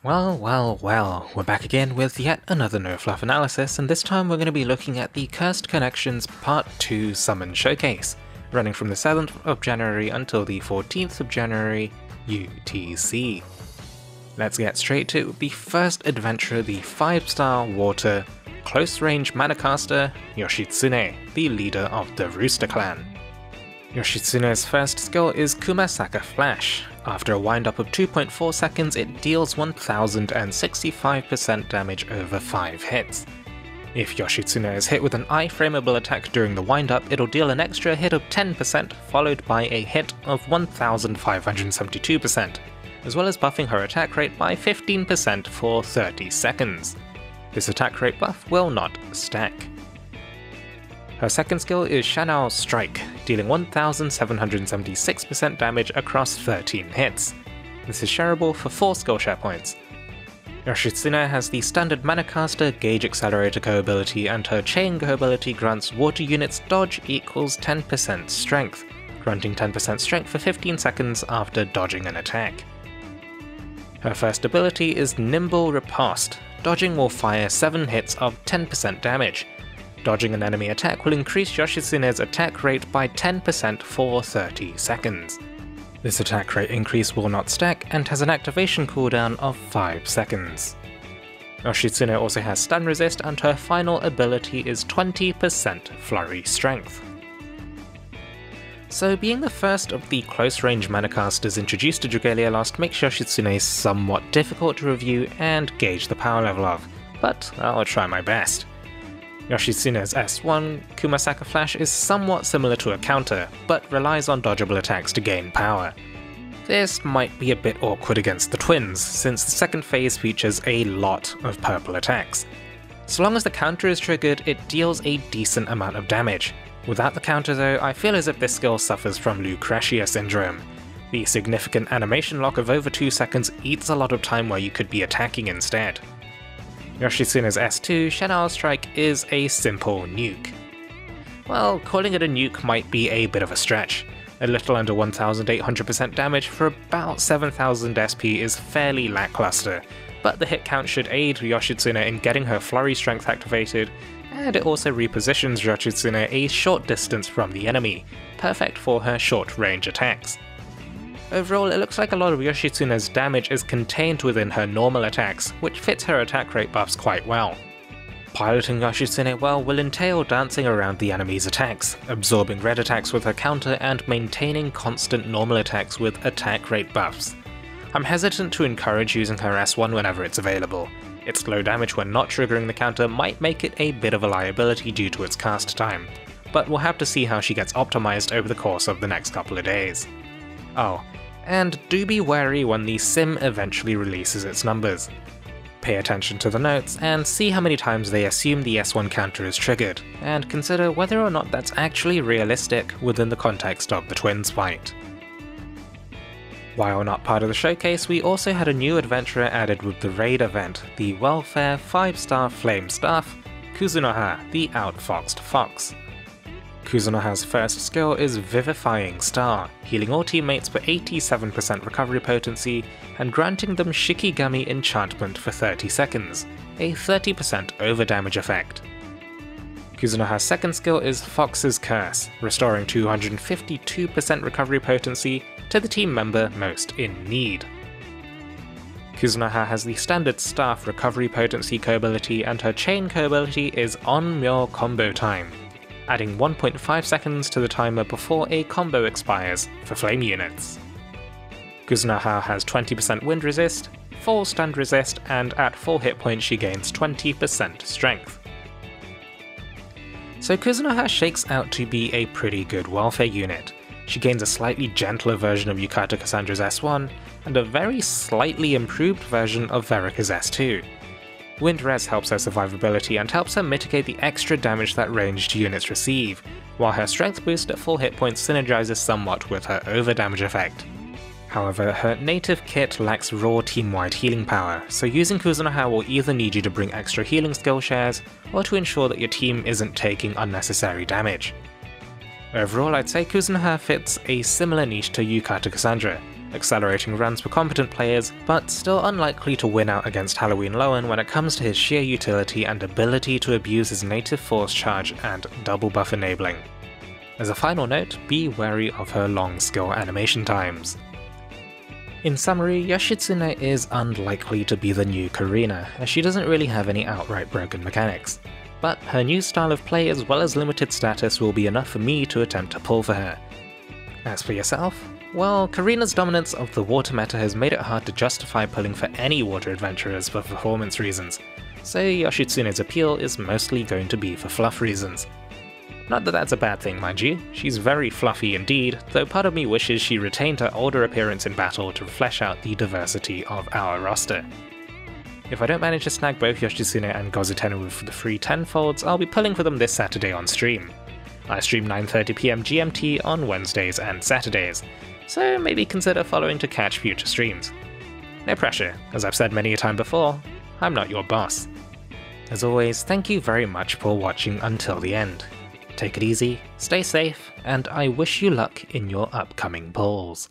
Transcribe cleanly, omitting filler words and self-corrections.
Well, we're back again with yet another No Fluff analysis, and this time we're going to be looking at the Cursed Connections Part 2 Summon Showcase, running from the 7th of January until the 14th of January UTC. Let's get straight to the first adventure, the 5-star Water Close Range Manacaster, Yoshitsune, the leader of the Rooster Clan. Yoshitsune's first skill is Kumasaka Flash. After a wind-up of 2.4 seconds, it deals 1065% damage over 5 hits. If Yoshitsune is hit with an iframeable attack during the wind-up, it'll deal an extra hit of 10%, followed by a hit of 1572%, as well as buffing her attack rate by 15% for 30 seconds. This attack rate buff will not stack. Her second skill is Shanao's Strike, dealing 1776% damage across 13 hits. This is shareable for 4 skill share points. Yoshitsune has the standard Manacaster Gauge Accelerator Go ability, and her Chain Go ability grants water units dodge equals 10% strength, granting 10% strength for 15 seconds after dodging an attack. Her first ability is Nimble Riposte. Dodging will fire 7 hits of 10% damage. Dodging an enemy attack will increase Yoshitsune's attack rate by 10% for 30 seconds. This attack rate increase will not stack and has an activation cooldown of 5 seconds. Yoshitsune also has stun resist, and her final ability is 20% flurry strength. So being the first of the close range Manacasters introduced to Dragalia lost makes Yoshitsune somewhat difficult to review and gauge the power level of, but I'll try my best. Yoshitsune's S1, Kumasaka Flash, is somewhat similar to a counter, but relies on dodgeable attacks to gain power. This might be a bit awkward against the twins, since the second phase features a lot of purple attacks. So long as the counter is triggered, it deals a decent amount of damage. Without the counter though, I feel as if this skill suffers from Lucretia syndrome. The significant animation lock of over 2 seconds eats a lot of time where you could be attacking instead. Yoshitsune's S2, Shanao's Strike, is a simple nuke. Well, calling it a nuke might be a bit of a stretch. A little under 1800% damage for about 7000 SP is fairly lackluster, but the hit count should aid Yoshitsune in getting her flurry strength activated, and it also repositions Yoshitsune a short distance from the enemy, perfect for her short range attacks. Overall, it looks like a lot of Yoshitsune's damage is contained within her normal attacks, which fits her attack rate buffs quite well. Piloting Yoshitsune well will entail dancing around the enemy's attacks, absorbing red attacks with her counter, and maintaining constant normal attacks with attack rate buffs. I'm hesitant to encourage using her S1 whenever it's available. Its low damage when not triggering the counter might make it a bit of a liability due to its cast time, but we'll have to see how she gets optimized over the course of the next couple of days. Oh, and do be wary when the sim eventually releases its numbers. Pay attention to the notes and see how many times they assume the S1 counter is triggered, and consider whether or not that's actually realistic within the context of the twins fight. While not part of the showcase, we also had a new adventurer added with the raid event, the Welfare 5-star Flame Staff, Kuzunoha, the Outfoxed Fox. Kuzunoha's first skill is Vivifying Star, healing all teammates for 87% recovery potency and granting them Shikigami enchantment for 30 seconds, a 30% overdamage effect. Kuzunoha's second skill is Fox's Curse, restoring 252% recovery potency to the team member most in need. Kuzunoha has the standard staff recovery potency co-ability, and her chain co-ability is On-Myo Combo Time, adding 1.5 seconds to the timer before a combo expires for flame units. Kuzunoha has 20% wind resist, full stun resist, and at full hit points she gains 20% strength. So Kuzunoha shakes out to be a pretty good welfare unit. She gains a slightly gentler version of Yukata Cassandra's S1, and a very slightly improved version of Verika's S2. Wind Res helps her survivability and helps her mitigate the extra damage that ranged units receive, while her strength boost at full hit points synergizes somewhat with her overdamage effect. However, her native kit lacks raw team-wide healing power, so using Kuzunoha will either need you to bring extra healing skill shares, or to ensure that your team isn't taking unnecessary damage. Overall, I'd say Kuzunoha fits a similar niche to Yukata Cassandra, accelerating runs for competent players, but still unlikely to win out against Halloween Lowen when it comes to his sheer utility and ability to abuse his native force charge and double buff enabling. As a final note, be wary of her long skill animation times. In summary, Yoshitsune is unlikely to be the new Karina, as she doesn't really have any outright broken mechanics. But her new style of play as well as limited status will be enough for me to attempt to pull for her. As for yourself, well, Karina's dominance of the water meta has made it hard to justify pulling for any water adventurers for performance reasons, so Yoshitsune's appeal is mostly going to be for fluff reasons. Not that that's a bad thing, mind you, she's very fluffy indeed, though part of me wishes she retained her older appearance in battle to flesh out the diversity of our roster. If I don't manage to snag both Yoshitsune and Gozutenu with the free 10-folds, I'll be pulling for them this Saturday on stream. I stream 9:30 PM GMT on Wednesdays and Saturdays, so maybe consider following to catch future streams. No pressure, as I've said many a time before, I'm not your boss. As always, thank you very much for watching until the end. Take it easy, stay safe, and I wish you luck in your upcoming pulls.